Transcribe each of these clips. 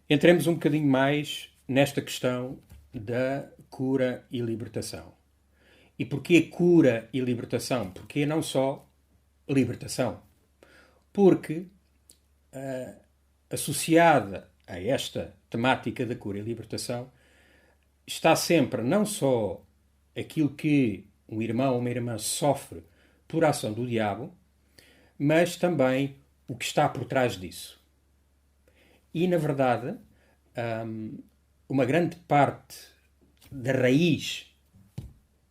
Entremos um bocadinho mais nesta questão da cura e libertação. E porquê cura e libertação? Porque não só libertação. Porque associada a esta temática da cura e libertação está sempre não só aquilo que um irmão ou uma irmã sofre por ação do diabo, mas também o que está por trás disso. E, na verdade, uma grande parte da raiz,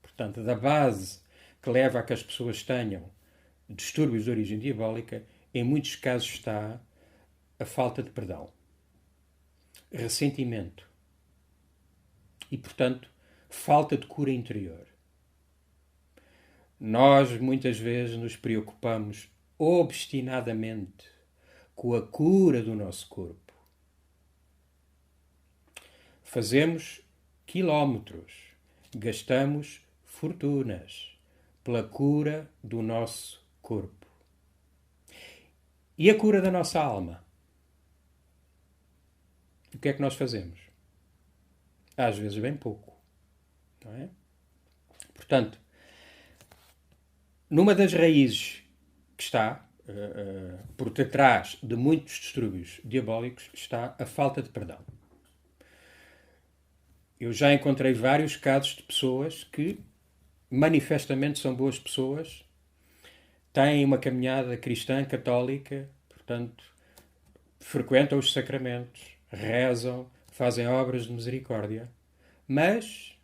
portanto, da base que leva a que as pessoas tenham distúrbios de origem diabólica, em muitos casos está a falta de perdão, ressentimento e, portanto, falta de cura interior. Nós, muitas vezes, nos preocupamos obstinadamente com a cura do nosso corpo. Fazemos quilómetros, gastamos fortunas pela cura do nosso corpo. E a cura da nossa alma? O que é que nós fazemos? Às vezes bem pouco, não é? Portanto, numa das raízes que está por detrás de muitos distúrbios diabólicos está a falta de perdão. Eu já encontrei vários casos de pessoas que manifestamente são boas pessoas, têm uma caminhada cristã, católica, portanto, frequentam os sacramentos, rezam, fazem obras de misericórdia, mas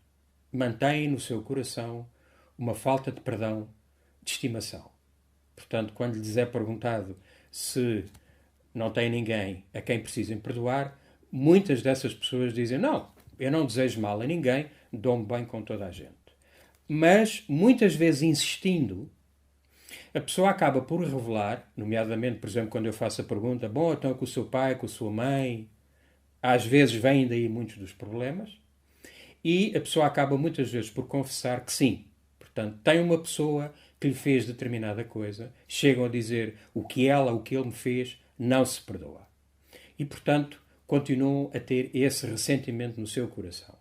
mantêm no seu coração uma falta de perdão, de estimação. Portanto, quando lhes é perguntado se não tem ninguém a quem precisem perdoar, muitas dessas pessoas dizem: não, eu não desejo mal a ninguém, dou-me bem com toda a gente. Mas, muitas vezes insistindo, a pessoa acaba por revelar, nomeadamente, por exemplo, quando eu faço a pergunta: bom, então com o seu pai, com a sua mãe, às vezes vêm daí muitos dos problemas, e a pessoa acaba muitas vezes por confessar que sim. Portanto, tem uma pessoa que lhe fez determinada coisa, chegam a dizer o que ela, o que ele me fez, não se perdoa. E, portanto, continuam a ter esse ressentimento no seu coração.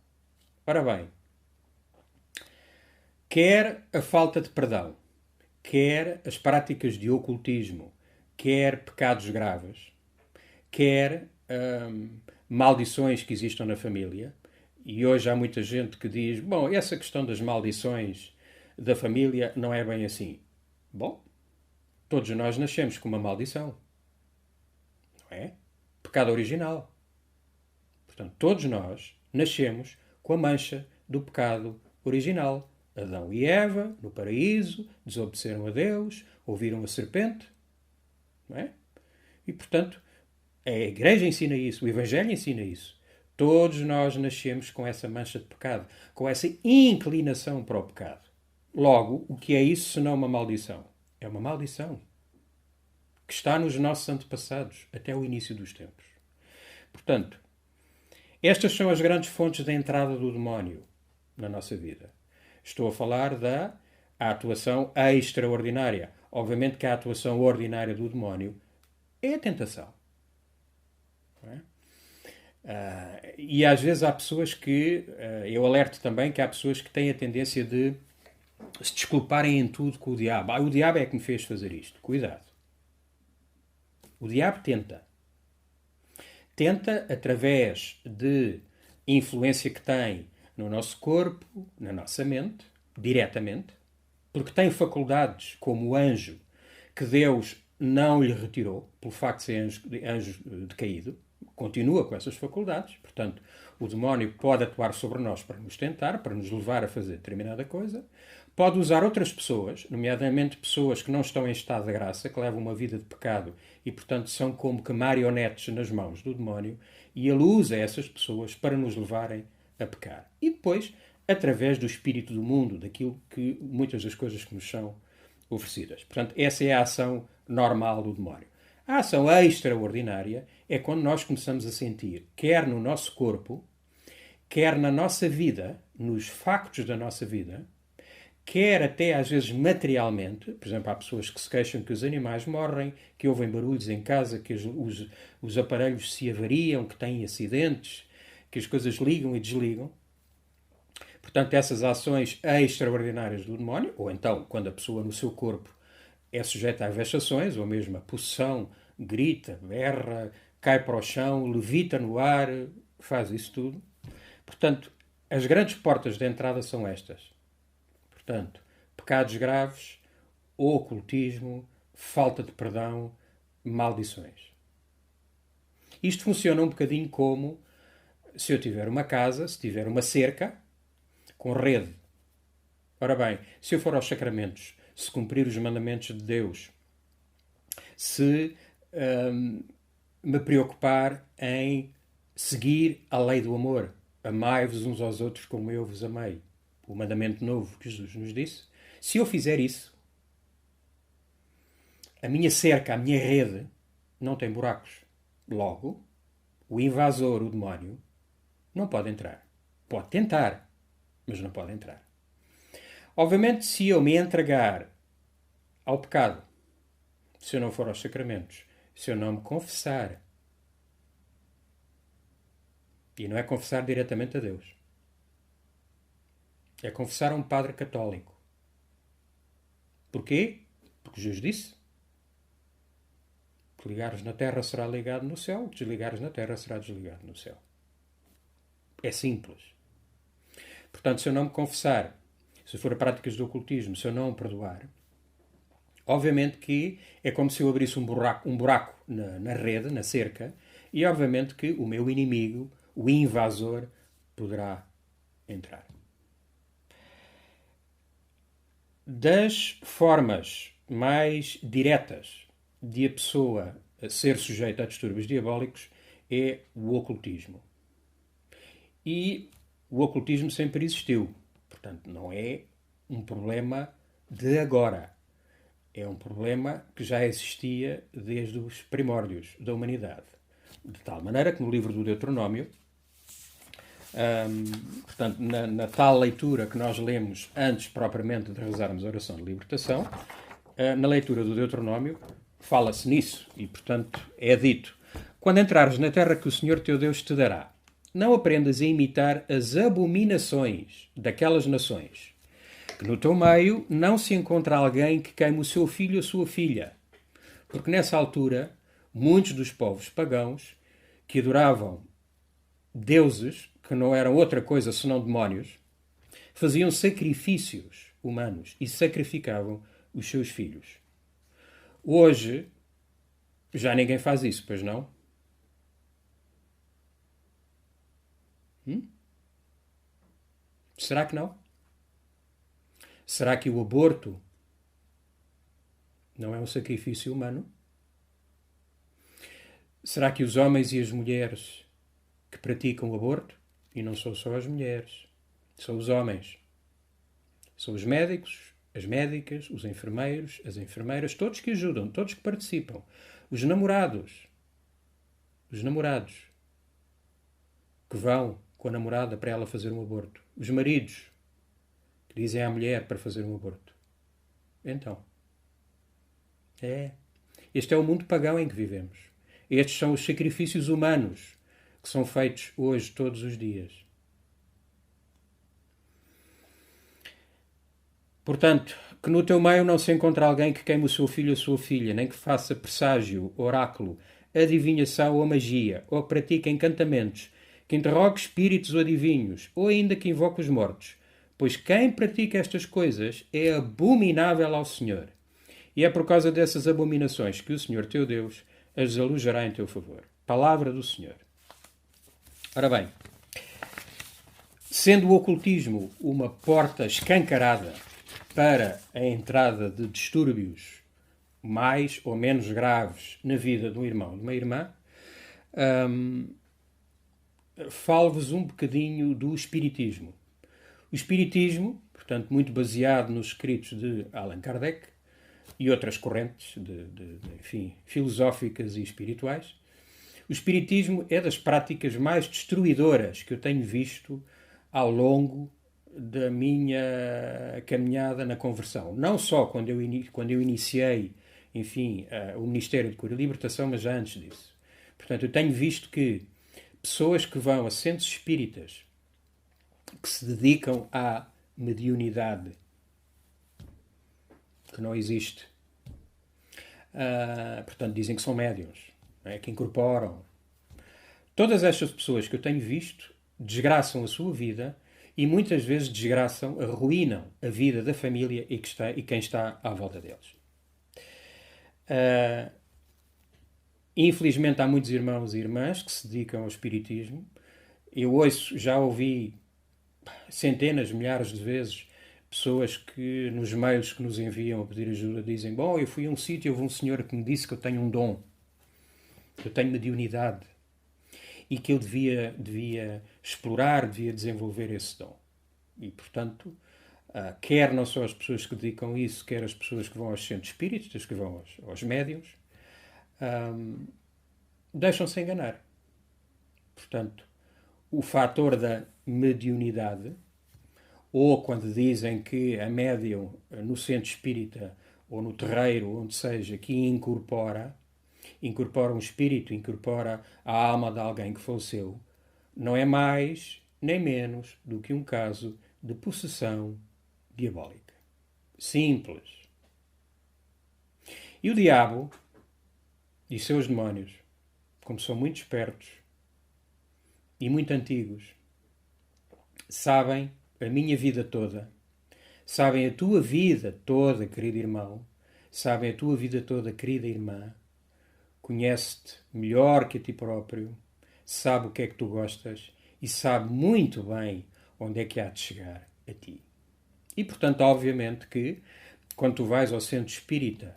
Ora bem, quer a falta de perdão, quer as práticas de ocultismo, quer pecados graves, quer maldições que existam na família, e hoje há muita gente que diz: bom, essa questão das maldições da família não é bem assim. Bom, todos nós nascemos com uma maldição, não é? Pecado original. Portanto, todos nós nascemos com a mancha do pecado original. Adão e Eva, no paraíso, desobedeceram a Deus, ouviram a serpente, não é? E, portanto, a Igreja ensina isso, o Evangelho ensina isso. Todos nós nascemos com essa mancha de pecado, com essa inclinação para o pecado. Logo, o que é isso senão uma maldição? É uma maldição que está nos nossos antepassados até o início dos tempos. Portanto, estas são as grandes fontes da entrada do demónio na nossa vida. Estou a falar da atuação extraordinária. Obviamente que a atuação ordinária do demónio é a tentação. Não é? E às vezes há pessoas que, eu alerto também que há pessoas que têm a tendência de se desculparem em tudo com o diabo. O diabo é que me fez fazer isto. Cuidado. O diabo tenta. Tenta através de influência que tem no nosso corpo, na nossa mente, diretamente, porque tem faculdades como o anjo que Deus não lhe retirou, pelo facto de ser anjo decaído, continua com essas faculdades. Portanto, o demónio pode atuar sobre nós para nos tentar, para nos levar a fazer determinada coisa. Pode usar outras pessoas, nomeadamente pessoas que não estão em estado de graça, que levam uma vida de pecado e, portanto, são como que marionetes nas mãos do demónio, e ele usa essas pessoas para nos levarem a pecar. E depois, através do espírito do mundo, daquilo que muitas das coisas que nos são oferecidas. Portanto, essa é a ação normal do demónio. A ação extraordinária é quando nós começamos a sentir, quer no nosso corpo, quer na nossa vida, nos factos da nossa vida, quer até às vezes materialmente. Por exemplo, há pessoas que se queixam que os animais morrem, que ouvem barulhos em casa, que os aparelhos se avariam, que têm acidentes, que as coisas ligam e desligam. Portanto, essas ações extraordinárias do demónio, ou então quando a pessoa no seu corpo é sujeita a vexações, ou mesmo a possessão, grita, berra, cai para o chão, levita no ar, faz isso tudo. Portanto, as grandes portas de entrada são estas. Portanto, pecados graves, ocultismo, falta de perdão, maldições. Isto funciona um bocadinho como se eu tiver uma casa, se tiver uma cerca com rede. Ora bem, se eu for aos sacramentos, se cumprir os mandamentos de Deus, se me preocupar em seguir a lei do amor, amai-vos uns aos outros como eu vos amei, o mandamento novo que Jesus nos disse, se eu fizer isso, a minha cerca, a minha rede, não tem buracos. Logo, o invasor, o demónio, não pode entrar. Pode tentar, mas não pode entrar. Obviamente, se eu me entregar ao pecado, se eu não for aos sacramentos, se eu não me confessar, e não é confessar diretamente a Deus, é confessar a um padre católico. Porquê? Porque Jesus disse que ligares na terra será ligado no céu, desligares na terra será desligado no céu. É simples. Portanto, se eu não me confessar, se for a práticas do ocultismo, se eu não o perdoar, obviamente que é como se eu abrisse um buraco na rede, na cerca, e obviamente que o meu inimigo, o invasor, poderá entrar. Das formas mais diretas de a pessoa ser sujeita a distúrbios diabólicos é o ocultismo. E o ocultismo sempre existiu. Portanto, não é um problema de agora. É um problema que já existia desde os primórdios da humanidade. De tal maneira que no livro do Deuteronómio, portanto, na tal leitura que nós lemos antes propriamente de rezarmos a oração de libertação, na leitura do Deuteronómio, fala-se nisso e, portanto, é dito: quando entrares na terra que o Senhor teu Deus te dará, não aprendas a imitar as abominações daquelas nações, que no teu meio não se encontra alguém que queime o seu filho ou a sua filha. Porque nessa altura, muitos dos povos pagãos que adoravam deuses, que não eram outra coisa senão demónios, faziam sacrifícios humanos e sacrificavam os seus filhos. Hoje, já ninguém faz isso, pois não? Será que não? Será que o aborto não é um sacrifício humano? Será que os homens e as mulheres que praticam o aborto, e não são só as mulheres, são os homens, são os médicos, as médicas, os enfermeiros, as enfermeiras, todos que ajudam, todos que participam, os namorados que vão com a namorada para ela fazer um aborto, os maridos que dizem à mulher para fazer um aborto. Então, este é o mundo pagão em que vivemos. Estes são os sacrifícios humanos que são feitos hoje, todos os dias. Portanto, que no teu meio não se encontre alguém que queime o seu filho ou a sua filha, nem que faça presságio, oráculo, adivinhação ou magia, ou pratique encantamentos, que interrogue espíritos ou adivinhos, ou ainda que invoque os mortos. Pois quem pratica estas coisas é abominável ao Senhor. E é por causa dessas abominações que o Senhor teu Deus as alojará em teu favor. Palavra do Senhor. Ora bem, sendo o ocultismo uma porta escancarada para a entrada de distúrbios mais ou menos graves na vida de um irmão ou de uma irmã, falo-vos um bocadinho do Espiritismo. O Espiritismo, portanto, muito baseado nos escritos de Allan Kardec e outras correntes enfim, filosóficas e espirituais, o Espiritismo é das práticas mais destruidoras que eu tenho visto ao longo da minha caminhada na conversão. Não só quando eu iniciei, enfim, o Ministério de Cura e Libertação, mas já antes disso. Portanto, eu tenho visto que pessoas que vão a centros espíritas que se dedicam à mediunidade, que não existe, portanto, dizem que são médiuns, não é? Que incorporam. Todas estas pessoas que eu tenho visto desgraçam a sua vida e muitas vezes desgraçam, arruinam a vida da família e quem está à volta deles. Infelizmente há muitos irmãos e irmãs que se dedicam ao espiritismo. Eu já ouvi centenas, milhares de vezes pessoas que nos mails que nos enviam a pedir ajuda dizem: bom, eu fui a um sítio e houve um senhor que me disse que eu tenho um dom, que eu tenho mediunidade e que eu devia explorar, devia desenvolver esse dom. E, portanto, quer não só as pessoas que dedicam isso, quer as pessoas que vão aos centros espíritas, que vão aos médiuns, deixam-se enganar. Portanto, o fator da mediunidade, ou quando dizem que a médium no centro espírita ou no terreiro, onde seja, que incorpora um espírito, incorpora a alma de alguém que faleceu, não é mais nem menos do que um caso de possessão diabólica. Simples. E o diabo e seus demónios, como são muito espertos e muito antigos, sabem a minha vida toda, sabem a tua vida toda, querido irmão, sabem a tua vida toda, querida irmã, conhece-te melhor que a ti próprio, sabe o que é que tu gostas e sabe muito bem onde é que há de chegar a ti. E, portanto, obviamente que, quando tu vais ao centro espírita,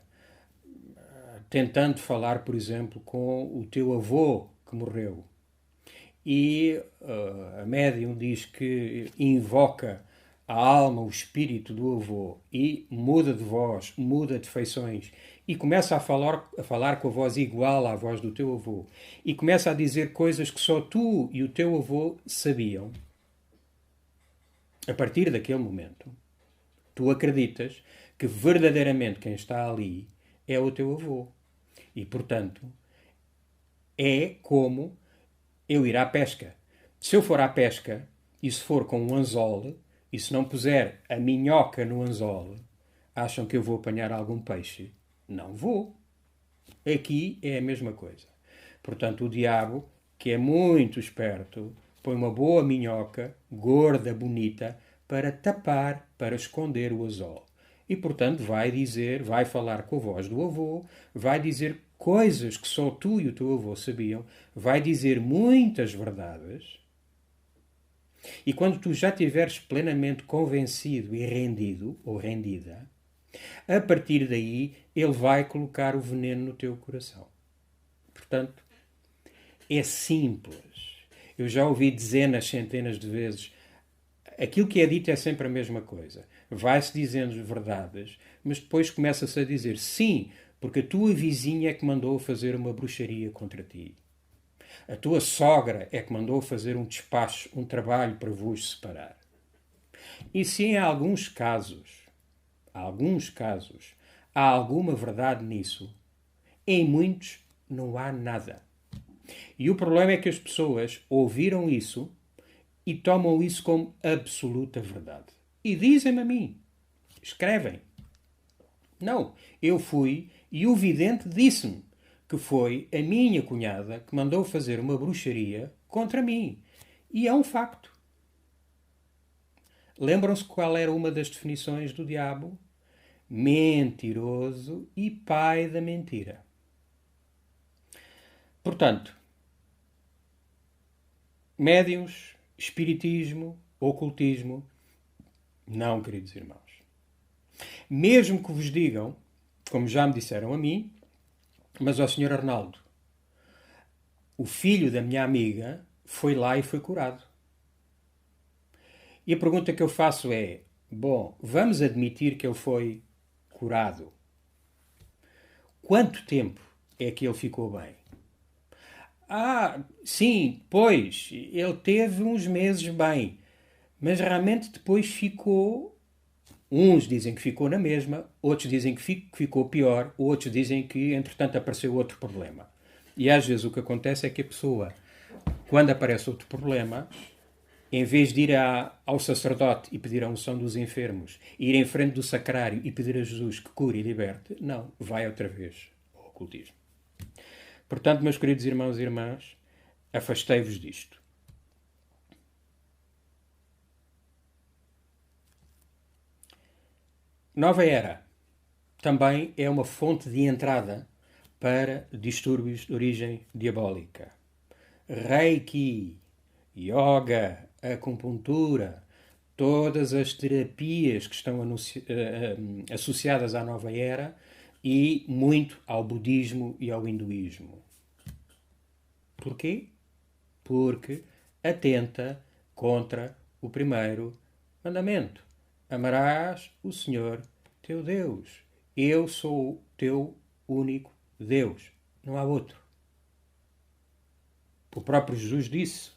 tentando falar, por exemplo, com o teu avô que morreu, e a médium diz que invoca a alma, o espírito do avô, e muda de voz, muda de feições, e começa a falar com a voz igual à voz do teu avô, e começa a dizer coisas que só tu e o teu avô sabiam. A partir daquele momento, tu acreditas que verdadeiramente quem está ali é o teu avô. E, portanto, é como eu ir à pesca. Se eu for à pesca, e se for com um anzol, e se não puser a minhoca no anzol, acham que eu vou apanhar algum peixe? Não vou. Aqui é a mesma coisa. Portanto, o diabo, que é muito esperto, põe uma boa minhoca, gorda, bonita, para tapar, para esconder o anzol. E, portanto, vai falar com a voz do avô, vai dizer coisas que só tu e o teu avô sabiam, vai dizer muitas verdades. E quando tu já estiveres plenamente convencido e rendido, ou rendida, a partir daí ele vai colocar o veneno no teu coração. Portanto, é simples. Eu já ouvi dezenas, centenas de vezes. Aquilo que é dito é sempre a mesma coisa. Vai-se dizendo verdades, mas depois começa-se a dizer sim, porque a tua vizinha é que mandou fazer uma bruxaria contra ti. A tua sogra é que mandou fazer um despacho, um trabalho para vos separar. E se em alguns casos, há alguma verdade nisso, em muitos não há nada. E o problema é que as pessoas ouviram isso e tomam isso como absoluta verdade. E dizem-me a mim, escrevem. Não, eu fui e o vidente disse-me que foi a minha cunhada que mandou fazer uma bruxaria contra mim. E é um facto. Lembram-se qual era uma das definições do diabo? Mentiroso e pai da mentira. Portanto, médiuns, espiritismo, ocultismo, não, queridos irmãos. Mesmo que vos digam, como já me disseram a mim, mas ao Sr. Arnaldo, o filho da minha amiga foi lá e foi curado. E a pergunta que eu faço é, bom, vamos admitir que ele foi curado. Quanto tempo é que ele ficou bem? Sim, pois, ele teve uns meses bem. Mas realmente depois ficou. Uns dizem que ficou na mesma, outros dizem que ficou pior, outros dizem que, entretanto, apareceu outro problema. E às vezes o que acontece é que a pessoa, quando aparece outro problema, em vez de ir ao sacerdote e pedir a unção dos enfermos, ir em frente do sacrário e pedir a Jesus que cure e liberte, não, vai outra vez ao ocultismo. Portanto, meus queridos irmãos e irmãs, afastei-vos disto. Nova Era também é uma fonte de entrada para distúrbios de origem diabólica. Reiki, yoga, acupuntura, todas as terapias que estão associadas à nova era e muito ao budismo e ao hinduísmo. Porquê? Porque atenta contra o primeiro mandamento. Amarás o Senhor teu Deus. Eu sou o teu único Deus. Não há outro. O próprio Jesus disse.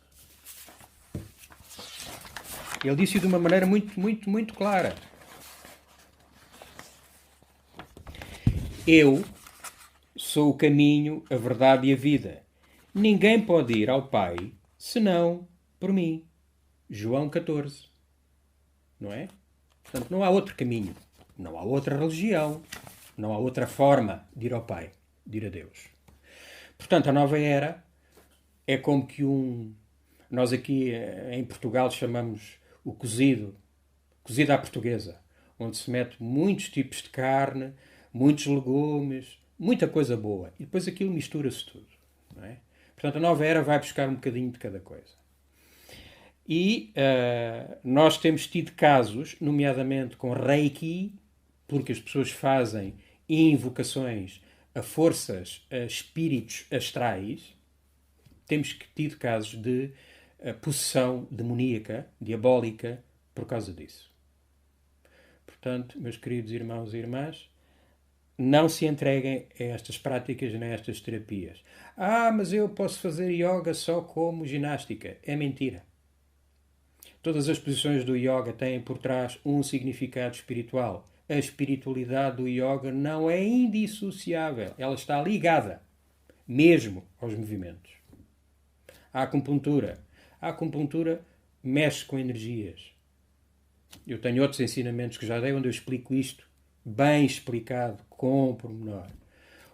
Ele disse de uma maneira muito clara. Eu sou o caminho, a verdade e a vida. Ninguém pode ir ao Pai senão por mim. João 14. Não é? Portanto, não há outro caminho. Não há outra religião. Não há outra forma de ir ao Pai, de ir a Deus. Portanto, a nova era é como que nós aqui em Portugal chamamos o cozido à portuguesa, onde se mete muitos tipos de carne, muitos legumes, muita coisa boa. E depois aquilo mistura-se tudo. Não é? Portanto, a nova era vai buscar um bocadinho de cada coisa. E nós temos tido casos, nomeadamente com Reiki, porque as pessoas fazem invocações a forças, a espíritos astrais. Temos tido casos de possessão demoníaca, diabólica, por causa disso. Portanto, meus queridos irmãos e irmãs, não se entreguem a estas práticas nem a estas terapias. Mas eu posso fazer yoga só como ginástica. É mentira. Todas as posições do yoga têm por trás um significado espiritual. A espiritualidade do yoga não é indissociável. Ela está ligada, mesmo, aos movimentos. A acupuntura. A acupuntura mexe com energias. Eu tenho outros ensinamentos que já dei onde eu explico isto, bem explicado, com pormenor.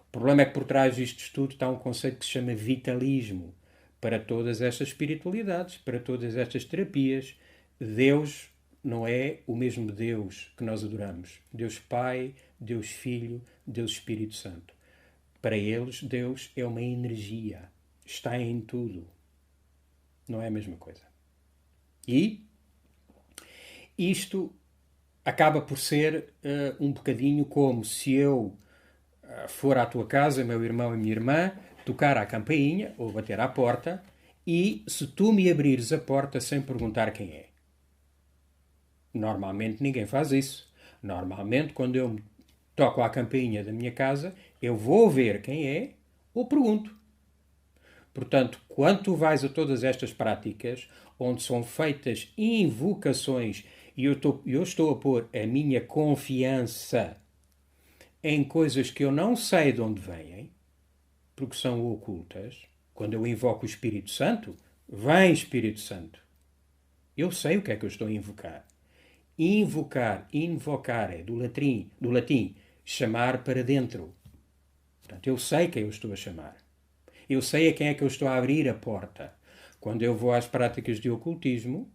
O problema é que por trás disto tudo está um conceito que se chama vitalismo. Para todas estas espiritualidades, para todas estas terapias, Deus não é o mesmo Deus que nós adoramos. Deus Pai, Deus Filho, Deus Espírito Santo. Para eles, Deus é uma energia. Está em tudo. Não é a mesma coisa. E isto acaba por ser um bocadinho como se eu for à tua casa, meu irmão e minha irmã, tocar à campainha ou bater à porta e se tu me abrires a porta sem perguntar quem é. Normalmente ninguém faz isso. Normalmente, quando eu toco à campainha da minha casa, eu vou ver quem é ou pergunto. Portanto, quando tu vais a todas estas práticas, onde são feitas invocações, e eu estou a pôr a minha confiança em coisas que eu não sei de onde vêm, porque são ocultas, quando eu invoco o Espírito Santo, vem Espírito Santo. Eu sei o que é que eu estou a invocar. Invocar é do latim, chamar para dentro. Portanto, eu sei quem eu estou a chamar. Eu sei a quem é que eu estou a abrir a porta. Quando eu vou às práticas de ocultismo,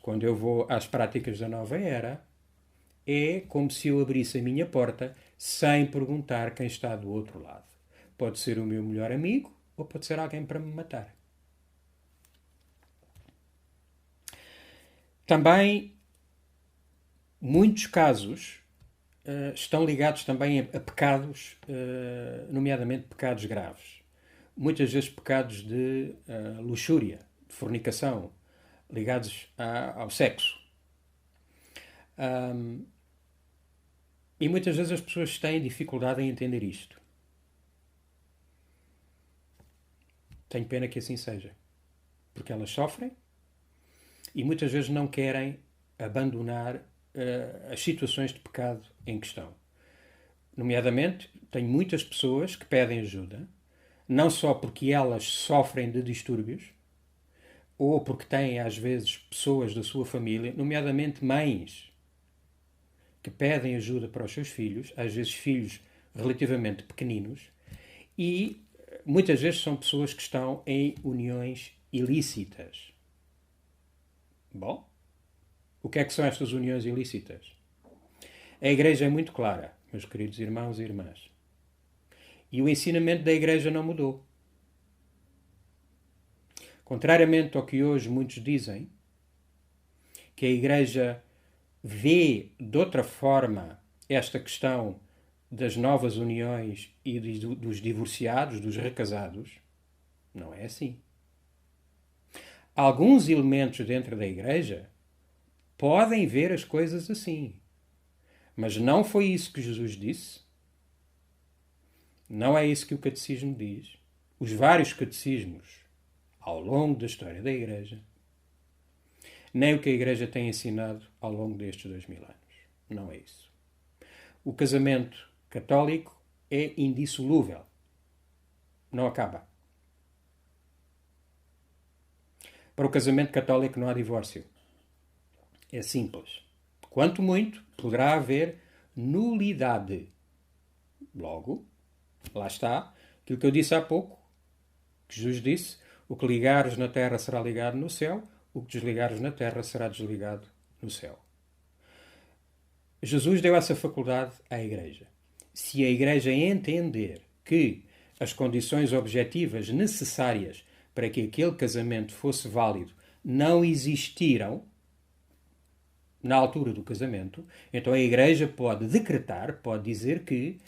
quando eu vou às práticas da nova era, é como se eu abrisse a minha porta sem perguntar quem está do outro lado. Pode ser o meu melhor amigo ou pode ser alguém para me matar. Também, muitos casos estão ligados também a pecados, nomeadamente pecados graves. Muitas vezes pecados de luxúria, de fornicação, ligados ao sexo. E muitas vezes as pessoas têm dificuldade em entender isto. Tenho pena que assim seja. Porque elas sofrem, e muitas vezes não querem abandonar as situações de pecado em questão. Nomeadamente, tenho muitas pessoas que pedem ajuda, não só porque elas sofrem de distúrbios, ou porque têm, às vezes, pessoas da sua família, nomeadamente mães, que pedem ajuda para os seus filhos, às vezes filhos relativamente pequeninos, e muitas vezes são pessoas que estão em uniões ilícitas. Bom, o que é que são estas uniões ilícitas? A Igreja é muito clara, meus queridos irmãos e irmãs. E o ensinamento da Igreja não mudou. Contrariamente ao que hoje muitos dizem, que a Igreja vê de outra forma esta questão das novas uniões e dos divorciados, dos recasados, não é assim. Alguns elementos dentro da Igreja podem ver as coisas assim. Mas não foi isso que Jesus disse. Não é isso que o catecismo diz. Os vários catecismos ao longo da história da Igreja, nem o que a Igreja tem ensinado ao longo destes 2000 anos. Não é isso. O casamento católico é indissolúvel. Não acaba. Para o casamento católico não há divórcio. É simples. Quanto muito, poderá haver nulidade. Logo, lá está aquilo que eu disse há pouco, que Jesus disse: o que ligares na terra será ligado no céu, o que desligares na terra será desligado no céu. Jesus deu essa faculdade à Igreja. Se a Igreja entender que as condições objetivas necessárias para que aquele casamento fosse válido não existiram na altura do casamento, então a Igreja pode decretar, pode dizer que,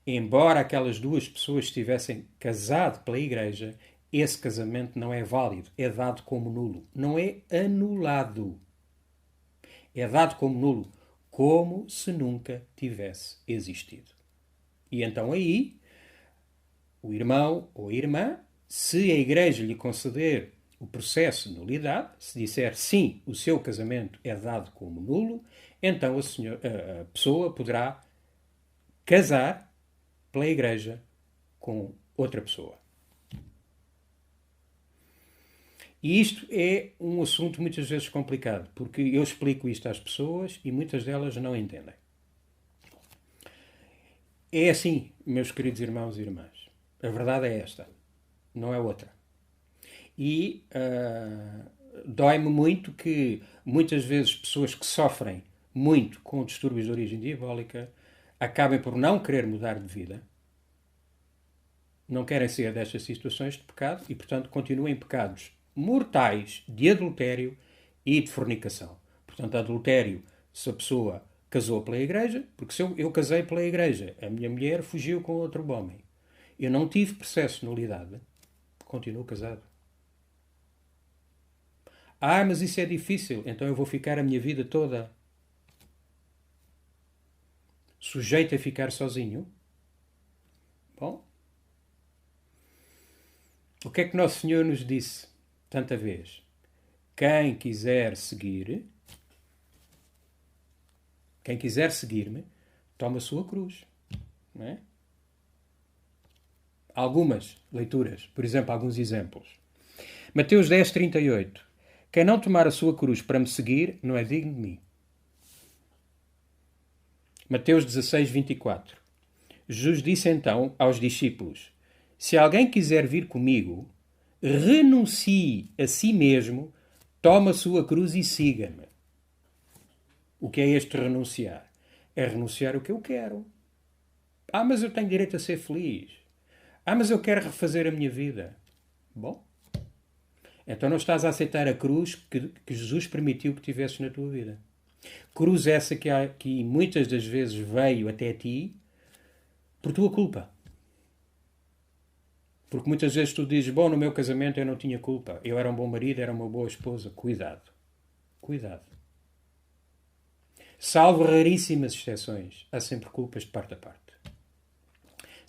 embora aquelas duas pessoas estivessem casado pela Igreja, esse casamento não é válido, é dado como nulo. Não é anulado. É dado como nulo, como se nunca tivesse existido. E então aí, o irmão ou a irmã, se a Igreja lhe conceder o processo de nulidade, se disser sim, o seu casamento é dado como nulo, então a pessoa poderá casar pela Igreja com outra pessoa. E isto é um assunto muitas vezes complicado, porque eu explico isto às pessoas e muitas delas não entendem. É assim, meus queridos irmãos e irmãs. A verdade é esta, não é outra. E dói-me muito que muitas vezes pessoas que sofrem muito com distúrbios de origem diabólica acabem por não querer mudar de vida, não querem sair destas situações de pecado e, portanto, continuem em pecados mortais de adultério e de fornicação. Portanto, adultério se a pessoa casou pela Igreja, porque se eu casei pela Igreja, a minha mulher fugiu com outro homem. Eu não tive processo de nulidade, continuo casado. Ah, mas isso é difícil, então eu vou ficar a minha vida toda sujeito a ficar sozinho? Bom, o que é que Nosso Senhor nos disse tanta vez? Quem quiser seguir-me, toma a sua cruz. Não é? Algumas leituras, por exemplo, alguns exemplos. Mateus 10, 38. Quem não tomar a sua cruz para me seguir, não é digno de mim. Mateus 16, 24. Jesus disse então aos discípulos: se alguém quiser vir comigo, renuncie a si mesmo, tome a sua cruz e siga-me. O que é este renunciar? É renunciar o que eu quero. Ah, mas eu tenho direito a ser feliz. Ah, mas eu quero refazer a minha vida. Bom, então não estás a aceitar a cruz que Jesus permitiu que tivesses na tua vida. Cruz essa que muitas das vezes veio até ti por tua culpa. Porque muitas vezes tu dizes, bom, no meu casamento eu não tinha culpa. Eu era um bom marido, era uma boa esposa. Cuidado. Cuidado. Salvo raríssimas exceções, há sempre culpas de parte a parte.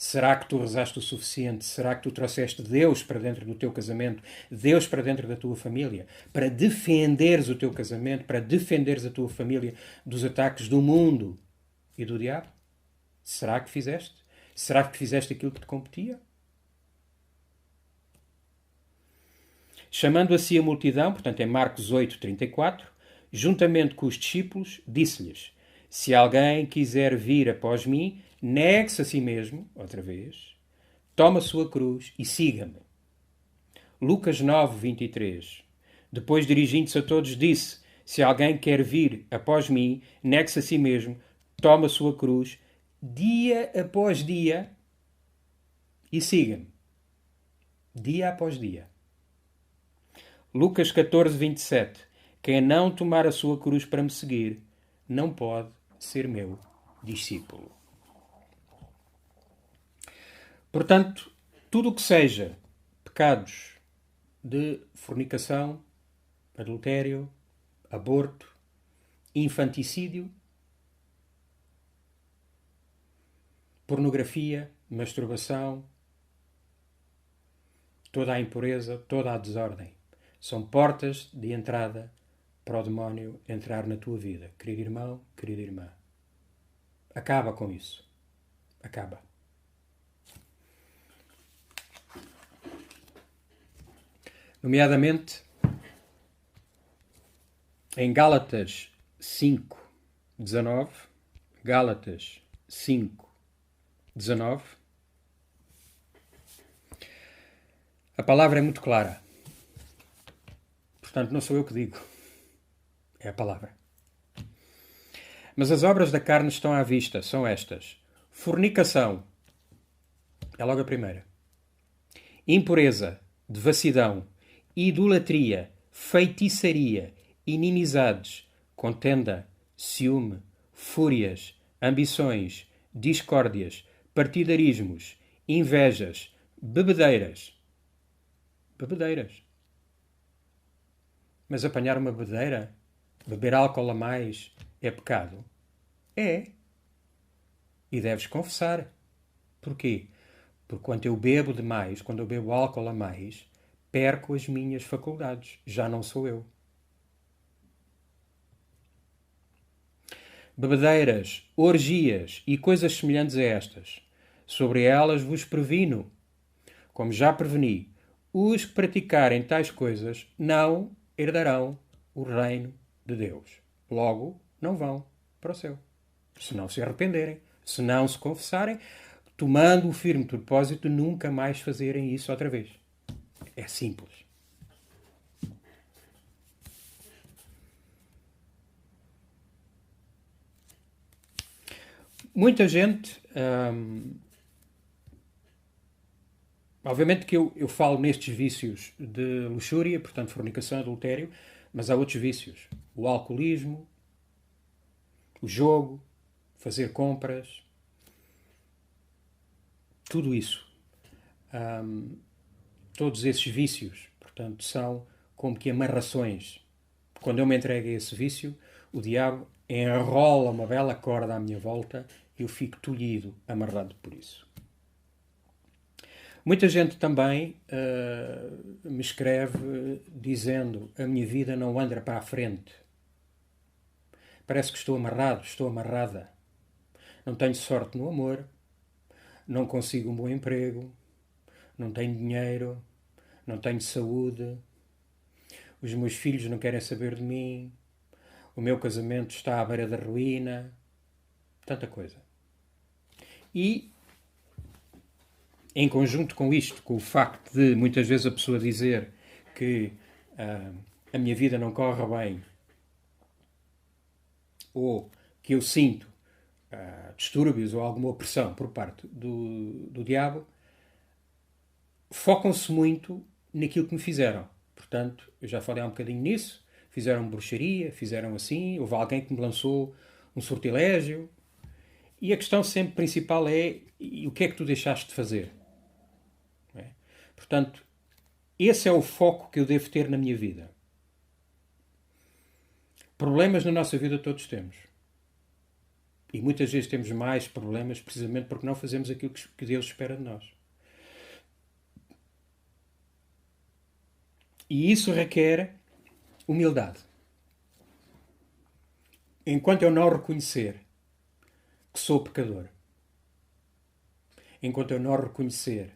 Será que tu rezaste o suficiente? Será que tu trouxeste Deus para dentro do teu casamento? Deus para dentro da tua família? Para defenderes o teu casamento, para defenderes a tua família dos ataques do mundo e do diabo? Será que fizeste? Será que fizeste aquilo que te competia? Chamando a si a multidão, portanto em Marcos 8:34, juntamente com os discípulos, disse-lhes: se alguém quiser vir após mim, negue-se a si mesmo, outra vez, toma a sua cruz e siga-me. Lucas 9:23. Depois, dirigindo-se a todos, disse: se alguém quer vir após mim, negue-se a si mesmo, toma a sua cruz, dia após dia, e siga-me. Dia após dia. Lucas 14:27. Quem não tomar a sua cruz para me seguir, não pode ser meu discípulo. Portanto, tudo o que seja pecados de fornicação, adultério, aborto, infanticídio, pornografia, masturbação, toda a impureza, toda a desordem, são portas de entrada para o demónio entrar na tua vida. Querido irmão, querida irmã. Acaba com isso. Acaba. Nomeadamente, em Gálatas 5:19, Gálatas 5:19, a palavra é muito clara. Portanto, não sou eu que digo. É a palavra. Mas as obras da carne estão à vista. São estas: fornicação. É logo a primeira. Impureza, devassidão, idolatria, feitiçaria, inimizades, contenda, ciúme, fúrias, ambições, discórdias, partidarismos, invejas, bebedeiras. Bebedeiras. Mas apanhar uma bebedeira, beber álcool a mais, é pecado? É. E deves confessar. Porquê? Porque quando eu bebo demais, quando eu bebo álcool a mais, perco as minhas faculdades. Já não sou eu. Bebedeiras, orgias e coisas semelhantes a estas. Sobre elas vos previno. Como já preveni, os que praticarem tais coisas não herdarão o reino de Deus. Logo, não vão para o céu. Se não se arrependerem, se não se confessarem, tomando o firme propósito de nunca mais fazerem isso outra vez. É simples. Muita gente... obviamente que eu falo nestes vícios de luxúria, portanto, fornicação, adultério, mas há outros vícios. O alcoolismo, o jogo, fazer compras, tudo isso. Todos esses vícios, portanto, são como que amarrações. Quando eu me entrego a esse vício, o diabo enrola uma bela corda à minha volta e eu fico tolhido, amarrado por isso. Muita gente também me escreve dizendo: a minha vida não anda para a frente. Parece que estou amarrado, estou amarrada. Não tenho sorte no amor, não consigo um bom emprego, não tenho dinheiro, não tenho saúde, os meus filhos não querem saber de mim, o meu casamento está à beira da ruína, tanta coisa. E, em conjunto com isto, com o facto de muitas vezes a pessoa dizer que a minha vida não corre bem, ou que eu sinto distúrbios ou alguma opressão por parte do diabo, focam-se muito naquilo que me fizeram. Portanto, eu já falei há um bocadinho nisso. Fizeram bruxaria, fizeram assim, houve alguém que me lançou um sortilégio. E a questão sempre principal é: e o que é que tu deixaste de fazer? Não é? Portanto, esse é o foco que eu devo ter na minha vida. Problemas na nossa vida todos temos. E muitas vezes temos mais problemas precisamente porque não fazemos aquilo que Deus espera de nós. E isso requer humildade. Enquanto eu não reconhecer que sou pecador, enquanto eu não reconhecer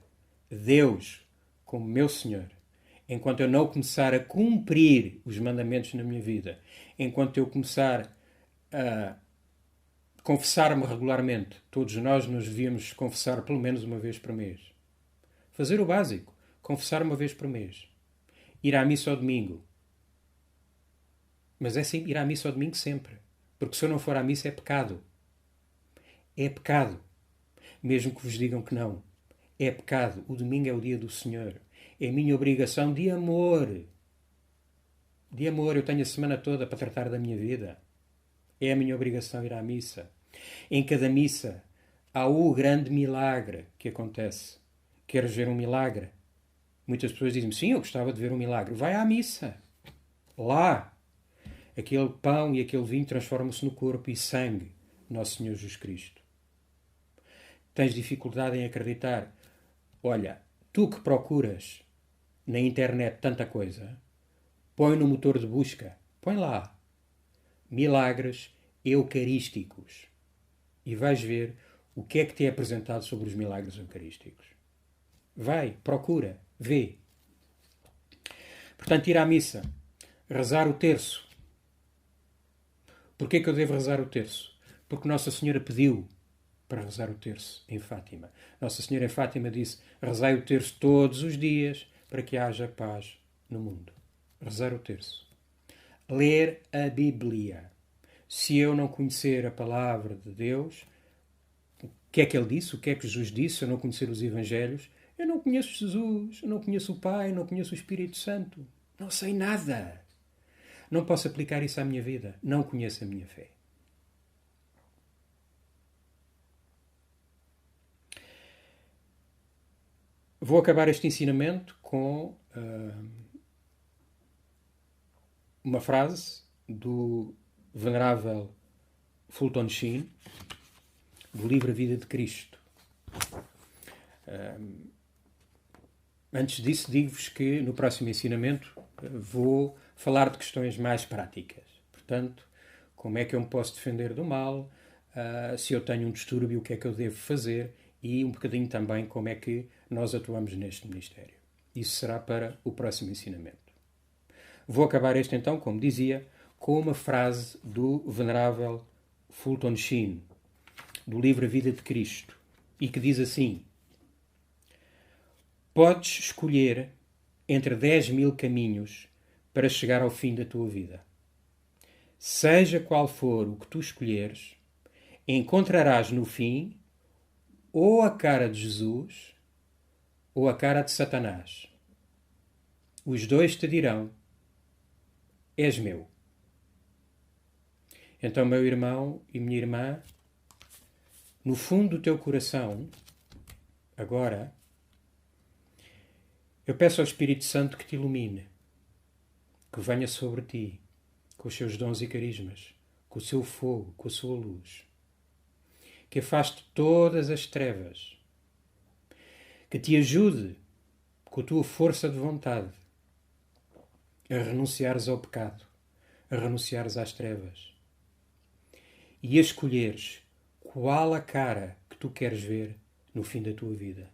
Deus como meu Senhor, enquanto eu não começar a cumprir os mandamentos na minha vida, enquanto eu começar a confessar-me regularmente, todos nós nos devíamos confessar pelo menos uma vez por mês. Fazer o básico, confessar uma vez por mês. Ir à missa ao domingo. Mas é sim, ir à missa ao domingo sempre. Porque se eu não for à missa é pecado. É pecado. Mesmo que vos digam que não. É pecado. O domingo é o dia do Senhor. É a minha obrigação de amor. De amor. Eu tenho a semana toda para tratar da minha vida. É a minha obrigação ir à missa. Em cada missa há o grande milagre que acontece. Queres ver um milagre? Muitas pessoas dizem-me, sim, eu gostava de ver um milagre. Vai à missa. Lá. Aquele pão e aquele vinho transformam-se no corpo e sangue de Nosso Senhor Jesus Cristo. Tens dificuldade em acreditar? Olha, tu que procuras na internet tanta coisa, põe no motor de busca, põe lá, milagres eucarísticos, e vais ver o que é que te é apresentado sobre os milagres eucarísticos. Vai, procura, vê. Portanto, ir à missa, rezar o terço. Porquê que eu devo rezar o terço? Porque Nossa Senhora pediu para rezar o terço em Fátima. Nossa Senhora em Fátima disse, rezai o terço todos os dias para que haja paz no mundo. Rezar o terço. Ler a Bíblia. Se eu não conhecer a palavra de Deus, o que é que Ele disse? O que é que Jesus disse? Se eu não conhecer os Evangelhos, eu não conheço Jesus, eu não conheço o Pai, não conheço o Espírito Santo. Não sei nada. Não posso aplicar isso à minha vida. Não conheço a minha fé. Vou acabar este ensinamento com uma frase do venerável Fulton Sheen, do livro A Vida de Cristo. Antes disso, digo-vos que no próximo ensinamento vou falar de questões mais práticas. Portanto, como é que eu me posso defender do mal, se eu tenho um distúrbio, o que é que eu devo fazer e um bocadinho também como é que nós atuamos neste ministério. Isso será para o próximo ensinamento. Vou acabar este então, como dizia, com uma frase do venerável Fulton Sheen, do livro A Vida de Cristo, e que diz assim: podes escolher entre 10.000 caminhos para chegar ao fim da tua vida. Seja qual for o que tu escolheres, encontrarás no fim ou a cara de Jesus ou a cara de Satanás. Os dois te dirão, és meu. Então, meu irmão e minha irmã, no fundo do teu coração, agora, eu peço ao Espírito Santo que te ilumine, que venha sobre ti, com os seus dons e carismas, com o seu fogo, com a sua luz, que afaste todas as trevas, que te ajude, com a tua força de vontade, a renunciares ao pecado, a renunciares às trevas e a escolheres qual a cara que tu queres ver no fim da tua vida.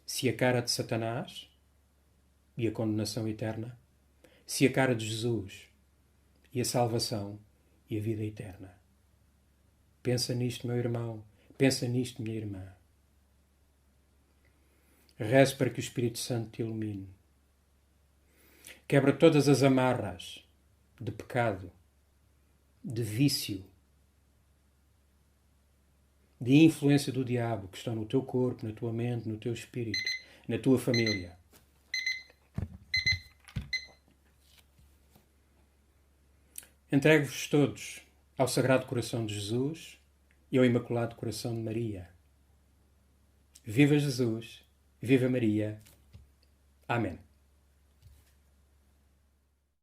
Se a cara de Satanás e a condenação eterna, se a cara de Jesus e a salvação e a vida eterna. Pensa nisto, meu irmão. Pensa nisto, minha irmã. Reze para que o Espírito Santo te ilumine. Quebra todas as amarras de pecado, de vício, de influência do diabo que estão no teu corpo, na tua mente, no teu espírito, na tua família. Entrego-vos todos ao Sagrado Coração de Jesus e ao Imaculado Coração de Maria. Viva Jesus, viva Maria. Amém.